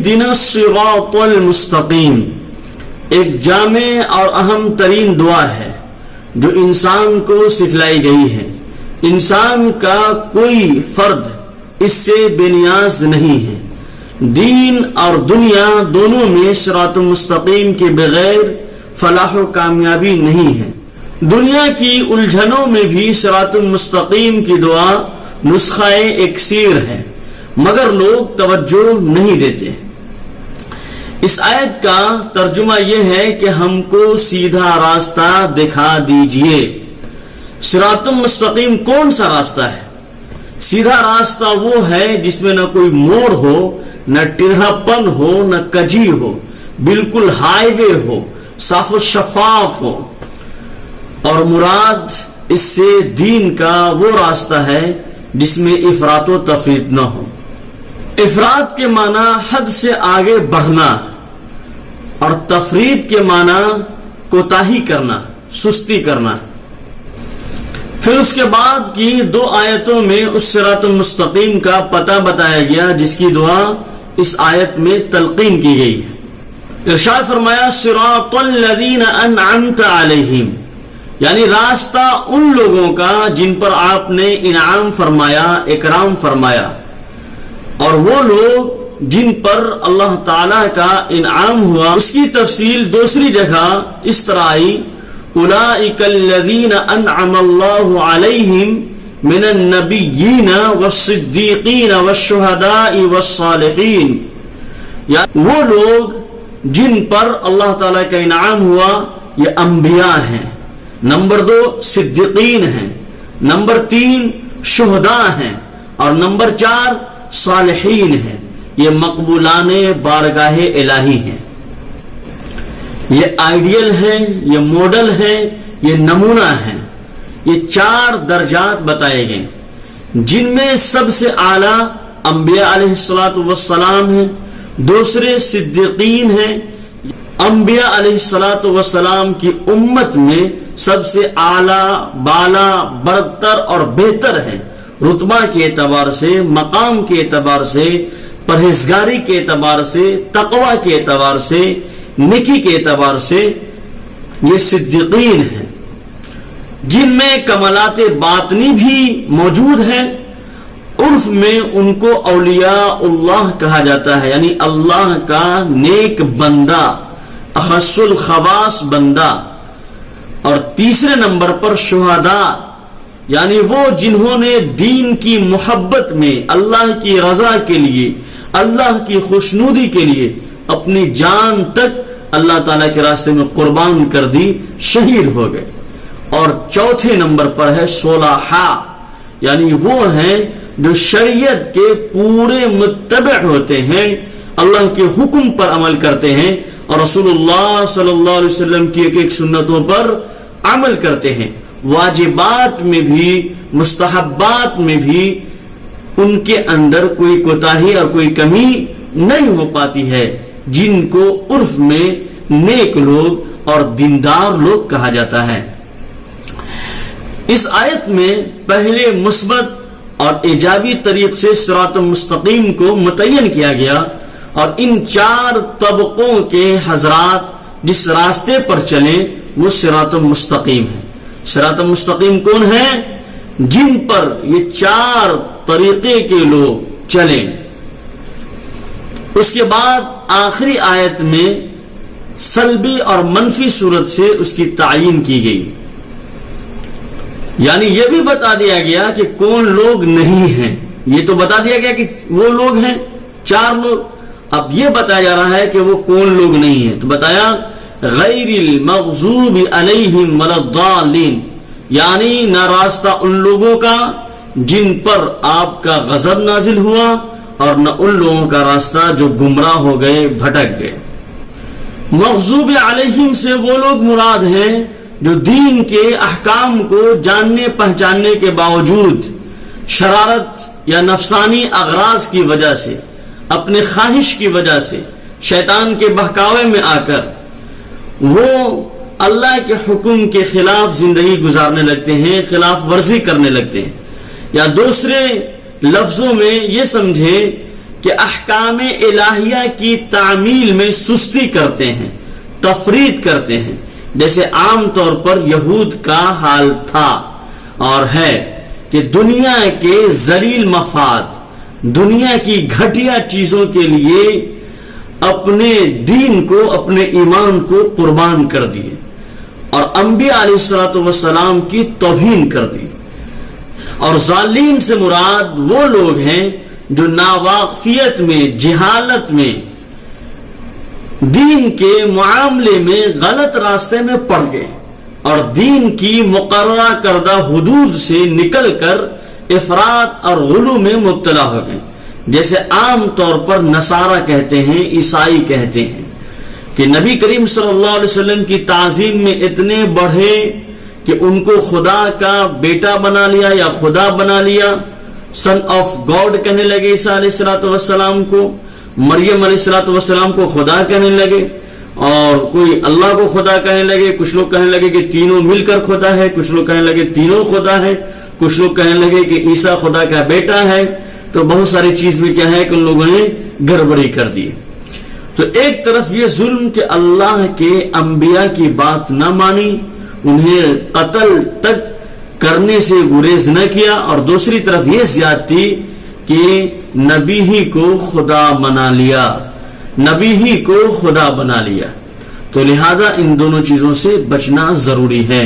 اہدنا الصراط المستقیم ایک جامع اور اہم ترین دعا ہے جو انسان کو سکھلائی گئی ہے. انسان کا کوئی فرد اس سے بے نیاز نہیں ہے. دین اور دنیا دونوں میں صراط مستقیم کے بغیر فلاح و کامیابی نہیں ہے. دنیا کی الجھنوں میں بھی صراط مستقیم کی دعا نسخہ اکسیر ہے، مگر لوگ توجہ نہیں دیتے. اس آیت کا ترجمہ یہ ہے کہ ہم کو سیدھا راستہ دکھا دیجئے. صراط مستقیم کون سا راستہ ہے؟ سیدھا راستہ وہ ہے جس میں نہ کوئی موڑ ہو، نہ ٹیڑھا پن ہو، نہ کجی ہو، بالکل ہائی وے ہو، صاف و شفاف ہو. اور مراد اس سے دین کا وہ راستہ ہے جس میں افراط و تفریط نہ ہو. افراط کے معنی حد سے آگے بڑھنا اور تفریط کے معنی کوتاہی کرنا، سستی کرنا. پھر اس کے بعد کی 2 آیتوں میں اس صراط مستقیم کا پتہ بتایا گیا جس کی دعا اس آیت میں تلقین کی گئی ہے. ارشاد فرمایا صراط الذین انعمت علیہم، یعنی راستہ ان لوگوں کا جن پر آپ نے انعام فرمایا، اکرام فرمایا. اور وہ لوگ جن پر اللہ تعالی کا انعام ہوا اس کی تفصیل دوسری جگہ اس طرح آئی اولئک الذین انعم اللہ علیہم من النبیین والصدیقین والشہداء والصالحین. یعنی وہ لوگ جن پر اللہ تعالی کا انعام ہوا یہ انبیاء ہیں، نمبر 2 صدیقین ہیں، نمبر 3 شہداء ہیں، اور نمبر 4 صالحین ہیں. یہ مقبولان بارگاہ الہی ہیں، یہ آئیڈیل ہیں، یہ ماڈل ہیں، یہ نمونہ ہیں. یہ 4 درجات بتائے گئے جن میں سب سے اعلیٰ انبیاء علیہ السلام ہیں، دوسرے صدیقین ہیں. انبیاء علیہ السلام کی امت میں سب سے اعلیٰ، بالا، برتر اور بہتر ہیں، رتبہ کے اعتبار سے، مقام کے اعتبار سے، پرہیزگاری کے اعتبار سے، تقوی کے اعتبار سے، نیکی کے اعتبار سے. یہ صدیقین ہیں جن میں کمالات باطنی بھی موجود ہیں. عرف میں ان کو اولیاء اللہ کہا جاتا ہے، یعنی اللہ کا نیک بندہ، اخص الخواص بندہ. اور تیسرے نمبر پر شہداء، یعنی وہ جنہوں نے دین کی محبت میں اللہ کی رضا کے لیے، اللہ کی خوشنودی کے لیے اپنی جان تک اللہ تعالیٰ کے راستے میں قربان کر دی، شہید ہو گئے. اور چوتھے نمبر پر ہے صلحاء، یعنی وہ ہیں جو شریعت کے پورے متبع ہوتے ہیں، اللہ کے حکم پر عمل کرتے ہیں اور رسول اللہ صلی اللہ علیہ وسلم کی ایک سنتوں پر عمل کرتے ہیں. واجبات میں بھی، مستحبات میں بھی ان کے اندر کوئی کوتاہی اور کوئی کمی نہیں ہو پاتی ہے، جن کو عرف میں نیک لوگ اور دیندار لوگ کہا جاتا ہے. اس آیت میں پہلے مثبت اور ایجابی طریق سے صراط مستقیم کو متعین کیا گیا، اور ان 4 طبقوں کے حضرات جس راستے پر چلیں وہ صراط مستقیم ہے. صراط مستقیم کون ہے؟ جن پر یہ 4 طریقے کے لوگ چلیں. اس کے بعد آخری آیت میں سلبی اور منفی صورت سے اس کی تعین کی گئی، یعنی یہ بھی بتا دیا گیا کہ کون لوگ نہیں ہیں. یہ تو بتا دیا گیا کہ وہ لوگ ہیں 4 لوگ، اب یہ بتایا جا رہا ہے کہ وہ کون لوگ نہیں ہیں. تو بتایا غیر المغضوب علیہم ولا الضالین، یعنی نہ راستہ ان لوگوں کا جن پر آپ کا غضب نازل ہوا، اور نہ ان لوگوں کا راستہ جو گمراہ ہو گئے، بھٹک گئے. مغضوب علیہم سے وہ لوگ مراد ہیں جو دین کے احکام کو جاننے پہچاننے کے باوجود شرارت یا نفسانی اغراض کی وجہ سے، اپنے خواہش کی وجہ سے، شیطان کے بہکاوے میں آ کر وہ اللہ کے حکم کے خلاف زندگی گزارنے لگتے ہیں، خلاف ورزی کرنے لگتے ہیں. یا دوسرے لفظوں میں یہ سمجھے کہ احکام الہیہ کی تعمیل میں سستی کرتے ہیں، تفرید کرتے ہیں، جیسے عام طور پر یہود کا حال تھا اور ہے کہ دنیا کے ذلیل مفاد، دنیا کی گھٹیا چیزوں کے لیے اپنے دین کو، اپنے ایمان کو قربان کر دیے اور انبیاء علیہ الصلوۃ والسلام کی توہین کر دی۔ اور ظالم سے مراد وہ لوگ ہیں جو ناواقفیت میں، جہالت میں، دین کے معاملے میں غلط راستے میں پڑ گئے اور دین کی مقررہ کردہ حدود سے نکل کر افراط اور غلو میں مبتلا ہو گئے، جیسے عام طور پر نصارہ کہتے ہیں، عیسائی کہتے ہیں کہ نبی کریم صلی اللہ علیہ وسلم کی تعظیم میں اتنے بڑھے کہ ان کو خدا کا بیٹا بنا لیا یا خدا بنا لیا، سن آف گاڈ کہنے لگے عیسیٰ علیہ الصلوۃ والسلام کو، مریم علیہ الصلوۃ والسلام کو خدا کہنے لگے، اور کوئی اللہ کو خدا کہنے لگے، کچھ لوگ کہنے لگے کہ تینوں مل کر خدا ہے، کچھ لوگ کہنے لگے تینوں خدا ہے، کچھ لوگ کہنے لگے کہ عیسیٰ خدا کا بیٹا ہے۔ تو بہت ساری چیز میں کیا ہے کہ ان لوگوں نے گڑبڑی کر دی۔ تو ایک طرف یہ ظلم کہ اللہ کے انبیاء کی بات نہ مانی، انہیں قتل تک کرنے سے گریز نہ کیا، اور دوسری طرف یہ زیادتی کہ نبی ہی کو خدا بنا لیا، نبی ہی کو خدا بنا لیا۔ تو لہذا ان دونوں چیزوں سے بچنا ضروری ہے۔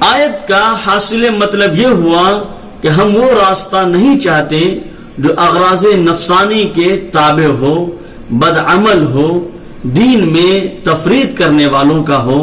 آیت کا حاصل مطلب یہ ہوا کہ ہم وہ راستہ نہیں چاہتے جو اغراض نفسانی کے تابع ہو، بدعمل ہو، دین میں تفرید کرنے والوں کا ہو،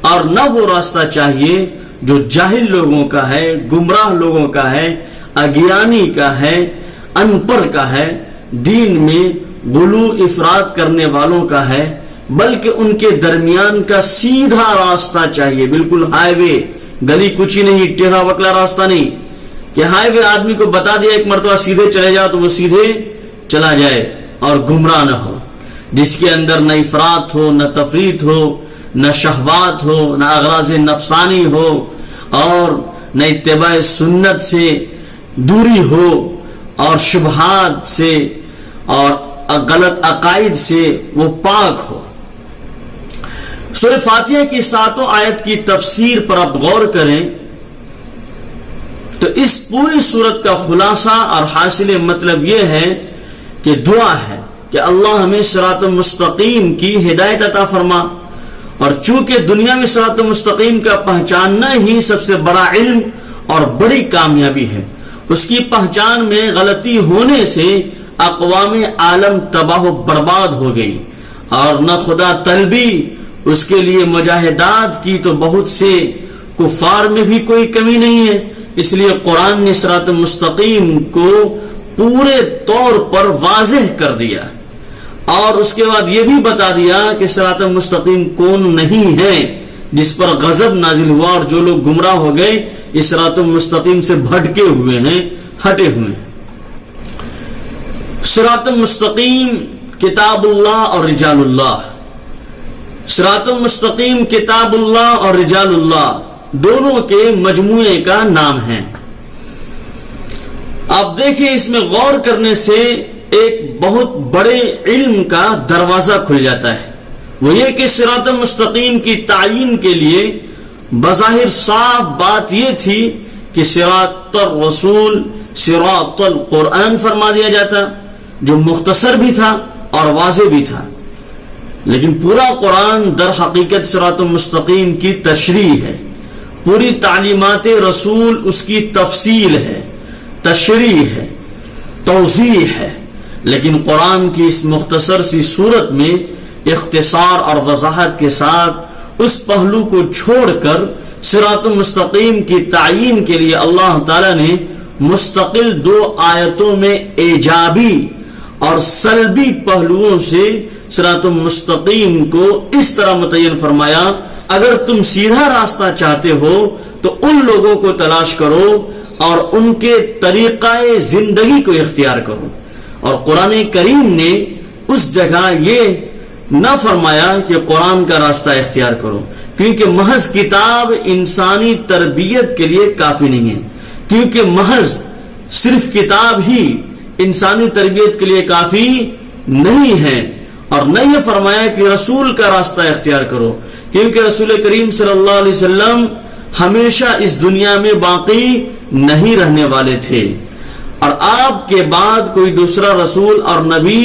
اور نہ وہ راستہ چاہیے جو جاہل لوگوں کا ہے، گمراہ لوگوں کا ہے، اگیانی کا ہے، ان پڑھ کا ہے، دین میں غلو افراد کرنے والوں کا ہے، بلکہ ان کے درمیان کا سیدھا راستہ چاہیے، بالکل ہائی وے، گلی کچی نہیں، ٹیڑھا بکلا راستہ نہیں کہ ہائی وے آدمی کو بتا دیا ایک مرتبہ سیدھے چلے جاؤ تو وہ سیدھے چلا جائے اور گمراہ نہ ہو، جس کے اندر نہ افراط ہو، نہ تفریط ہو، نہ شہوات ہو، نہ اغراض نفسانی ہو، اور نہ اتباع سنت سے دوری ہو، اور شبہات سے اور غلط عقائد سے وہ پاک ہو۔ سورہ فاتحہ کی 7 آیت کی تفسیر پر آپ غور کریں تو اس پوری سورت کا خلاصہ اور حاصل مطلب یہ ہے کہ دعا ہے کہ اللہ ہمیں صراط مستقیم کی ہدایت عطا فرما، اور چونکہ دنیا میں صراط مستقیم کا پہچاننا ہی سب سے بڑا علم اور بڑی کامیابی ہے، اس کی پہچان میں غلطی ہونے سے اقوام عالم تباہ و برباد ہو گئی، اور نہ خدا طلبی اس کے لیے مجاہدات کی تو بہت سے کفار میں بھی کوئی کمی نہیں ہے۔ اس لیے قرآن نے صراط مستقیم کو پورے طور پر واضح کر دیا، اور اس کے بعد یہ بھی بتا دیا کہ صراط مستقیم کون نہیں ہے جس پر غضب نازل ہوا، اور جو لوگ گمراہ ہو گئے اس صراط مستقیم سے بھٹکے ہوئے ہیں، ہٹے ہوئے ہیں۔ صراط مستقیم کتاب اللہ اور رجال اللہ، صراط مستقیم کتاب اللہ اور رجال اللہ دونوں کے مجموعے کا نام ہے۔ آپ دیکھیں اس میں غور کرنے سے ایک بہت بڑے علم کا دروازہ کھل جاتا ہے، وہ یہ کہ صراط مستقیم کی تعین کے لیے بظاہر صاف بات یہ تھی کہ صراط الرسول، صراط القرآن فرما دیا جاتا، جو مختصر بھی تھا اور واضح بھی تھا، لیکن پورا قرآن در حقیقت صراط مستقیم کی تشریح ہے، پوری تعلیمات رسول اس کی تفصیل ہے، تشریح ہے، توضیح ہے، لیکن قرآن کی اس مختصر سی صورت میں اختصار اور وضاحت کے ساتھ اس پہلو کو چھوڑ کر صراط مستقیم کی تعین کے لیے اللہ تعالی نے مستقل 2 آیتوں میں ایجابی اور سلبی پہلوؤں سے صراط مستقیم کو اس طرح متعین فرمایا، اگر تم سیدھا راستہ چاہتے ہو تو ان لوگوں کو تلاش کرو اور ان کے طریقہ زندگی کو اختیار کرو۔ اور قرآن کریم نے اس جگہ یہ نہ فرمایا کہ قرآن کا راستہ اختیار کرو، کیونکہ محض کتاب انسانی تربیت کے لیے کافی نہیں ہے، کیونکہ محض صرف کتاب ہی انسانی تربیت کے لیے کافی نہیں ہے، اور نہ یہ فرمایا کہ رسول کا راستہ اختیار کرو، کیونکہ رسول کریم صلی اللہ علیہ وسلم ہمیشہ اس دنیا میں باقی نہیں رہنے والے تھے، اور آپ کے بعد کوئی دوسرا رسول اور نبی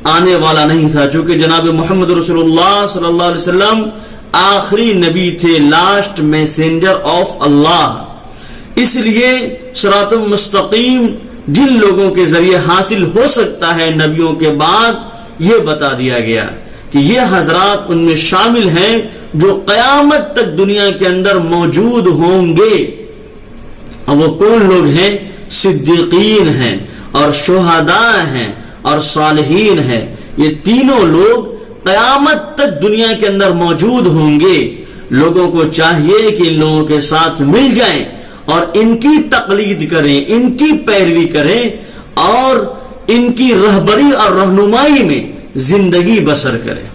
آنے والا نہیں تھا، چونکہ جناب محمد رسول اللہ صلی اللہ علیہ وسلم آخری نبی تھے، لاسٹ میسنجر آف اللہ۔ اس لیے صراط مستقیم جن لوگوں کے ذریعے حاصل ہو سکتا ہے نبیوں کے بعد، یہ بتا دیا گیا کہ یہ حضرات ان میں شامل ہیں جو قیامت تک دنیا کے اندر موجود ہوں گے۔ اور وہ کون لوگ ہیں؟ صدیقین ہیں اور شہداء ہیں اور صالحین ہیں۔ یہ تینوں لوگ قیامت تک دنیا کے اندر موجود ہوں گے۔ لوگوں کو چاہیے کہ ان لوگوں کے ساتھ مل جائیں اور ان کی تقلید کریں، ان کی پیروی کریں اور ان کی رہبری اور رہنمائی میں زندگی بسر کریں۔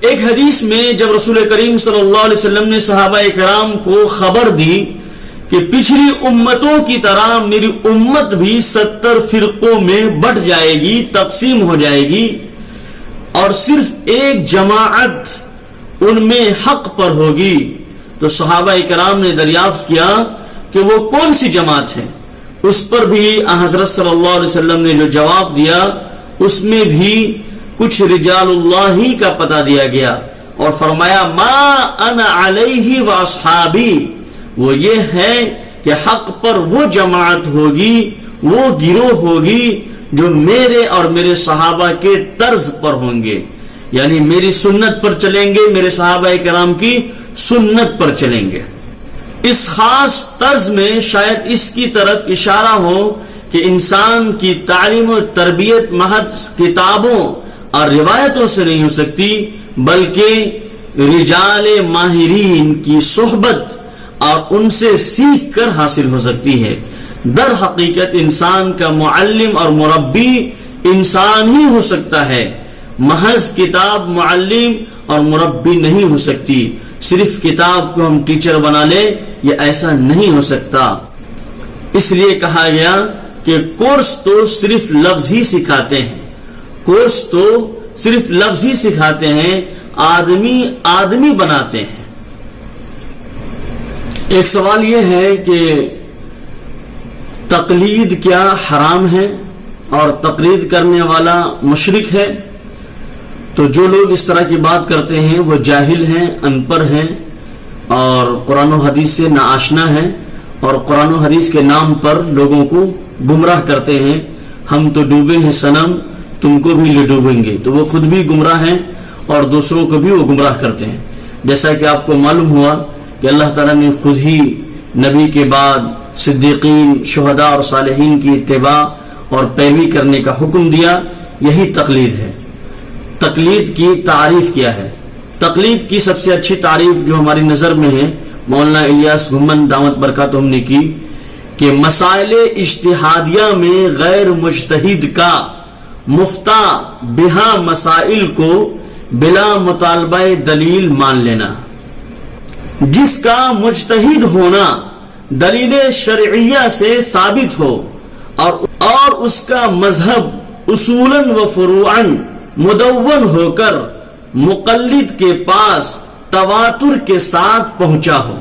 ایک حدیث میں جب رسول کریم صلی اللہ علیہ وسلم نے صحابہ کرام کو خبر دی کہ پچھلی امتوں کی طرح میری امت بھی 70 فرقوں میں بٹ جائے گی، تقسیم ہو جائے گی، اور صرف ایک جماعت ان میں حق پر ہوگی، تو صحابہ کرام نے دریافت کیا کہ وہ کون سی جماعت ہے؟ اس پر بھی حضرت صلی اللہ علیہ وسلم نے جو جواب دیا اس میں بھی کچھ رجال اللہ کا پتہ دیا گیا، اور فرمایا ما انا علیہ و اصحابی، وہ یہ ہے کہ حق پر وہ جماعت ہوگی، وہ گروہ ہوگی جو میرے اور میرے صحابہ کے طرز پر ہوں گے، یعنی میری سنت پر چلیں گے، میرے صحابہ کرام کی سنت پر چلیں گے۔ اس خاص طرز میں شاید اس کی طرف اشارہ ہو کہ انسان کی تعلیم و تربیت محض کتابوں اور روایتوں سے نہیں ہو سکتی، بلکہ رجال ماہرین کی صحبت اور ان سے سیکھ کر حاصل ہو سکتی ہے۔ در حقیقت انسان کا معلم اور مربی انسان ہی ہو سکتا ہے، محض کتاب معلم اور مربی نہیں ہو سکتی۔ صرف کتاب کو ہم ٹیچر بنا لیں، یہ ایسا نہیں ہو سکتا۔ اس لیے کہا گیا کہ کورس تو صرف لفظ ہی سکھاتے ہیں، کورس تو صرف لفظ ہی سکھاتے ہیں، آدمی بناتے ہیں۔ ایک سوال یہ ہے کہ تقلید کیا حرام ہے اور تقلید کرنے والا مشرک ہے؟ تو جو لوگ اس طرح کی بات کرتے ہیں وہ جاہل ہیں، ان پڑھ ہیں، اور قرآن و حدیث سے ناآشنا ہیں، اور قرآن و حدیث کے نام پر لوگوں کو گمراہ کرتے ہیں۔ ہم تو ڈوبے ہیں صنم، تم کو بھی لے ڈوبیں گے، تو وہ خود بھی گمراہ ہیں اور دوسروں کو بھی وہ گمراہ کرتے ہیں۔ جیسا کہ آپ کو معلوم ہوا کہ اللہ تعالیٰ نے خود ہی نبی کے بعد صدیقین، شہداء اور صالحین کی اتباع اور پیروی کرنے کا حکم دیا، یہی تقلید ہے۔ تقلید کی تعریف کیا ہے؟ تقلید کی سب سے اچھی تعریف جو ہماری نظر میں ہے، مولانا الیاس گھمن دامت برکاتہم نے کی کہ مسائل اجتہادیہ میں غیر مجتہد کا مفتہ بہا مسائل کو بلا مطالبہ دلیل مان لینا، جس کا مجتہد ہونا دلیل شرعیہ سے ثابت ہو اور اس کا مذہب اصولاً و فروعاً مدون ہو کر مقلد کے پاس تواتر کے ساتھ پہنچا ہو۔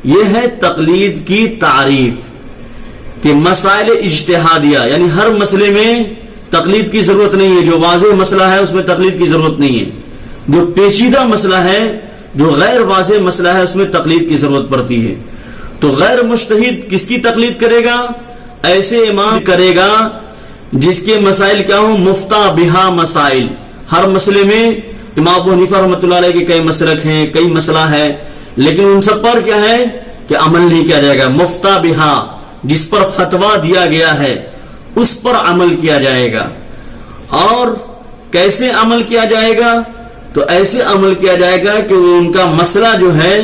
یہ ہے تقلید کی تعریف کہ مسائل اجتہادیہ، یعنی ہر مسئلے میں تقلید کی ضرورت نہیں ہے۔ جو واضح مسئلہ ہے اس میں تقلید کی ضرورت نہیں ہے، جو پیچیدہ مسئلہ ہے، جو غیر واضح مسئلہ ہے، اس میں تقلید کی ضرورت پڑتی ہے۔ تو غیر مجتہد کس کی تقلید کرے گا؟ ایسے امام کرے گا جس کے مسائل کیا ہوں؟ مفتہ بہا مسائل۔ ہر مسئلے میں امام ابو حنیفہ رحمۃ اللہ علیہ کے کئی مسلک ہیں، کئی مسئلہ ہے، لیکن ان سب پر کیا ہے کہ عمل نہیں کیا جائے گا۔ مفتہ بہا، جس پر فتویٰ دیا گیا ہے اس پر عمل کیا جائے گا۔ اور کیسے عمل کیا جائے گا؟ تو ایسے عمل کیا جائے گا کہ ان کا مسئلہ جو ہے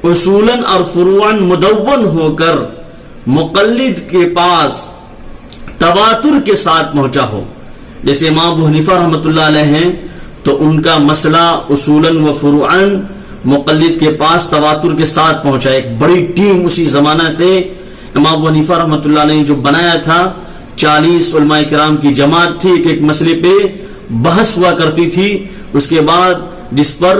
اصولاً اور فروعاً مدون ہو کر مقلد کے پاس تواتر کے ساتھ پہنچا ہو۔ جیسے امام ابو حنیفہ رحمۃ اللہ علیہ ہیں تو ان کا مسئلہ اصولاً و فروعاً مقلد کے پاس تواتر کے ساتھ پہنچا۔ ایک بڑی ٹیم اسی زمانہ سے امام ابو حنیفہ رحمۃ اللہ علیہ نے جو بنایا تھا، 40 علماء کرام کی جماعت تھی, ایک مسئلے پہ بحث ہوا کرتی تھی, اس کے بعد جس پر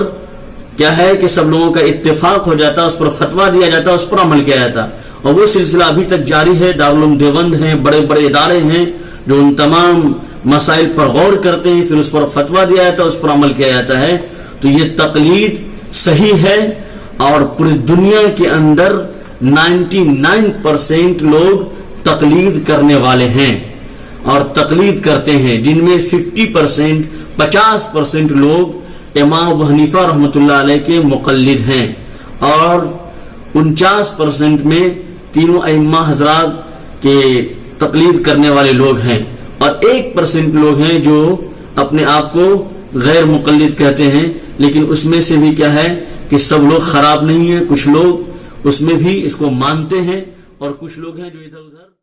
کیا ہے کہ سب لوگوں کا اتفاق ہو جاتا, اس پر فتویٰ دیا جاتا, اس پر عمل کیا جاتا. اور وہ سلسلہ ابھی تک جاری ہے. دارالعلوم دیوبند ہیں, بڑے بڑے ادارے ہیں جو ان تمام مسائل پر غور کرتے ہیں, پھر اس پر فتویٰ دیا جاتا ہے, اس پر عمل کیا جاتا ہے. تو یہ تقلید صحیح ہے, اور پوری دنیا کے اندر 99% لوگ تقلید کرنے والے ہیں اور تقلید کرتے ہیں, جن میں 50% لوگ امام ابو حنیفہ رحمۃ اللہ علیہ کے مقلد ہیں, اور 49% میں تینوں ائمہ حضرات کے تقلید کرنے والے لوگ ہیں, اور 1% لوگ ہیں جو اپنے آپ کو غیر مقلد کہتے ہیں. لیکن اس میں سے بھی کیا ہے کہ سب لوگ خراب نہیں ہیں, کچھ لوگ اس میں بھی اس کو مانتے ہیں, اور کچھ لوگ ہیں جو ادھر ادھر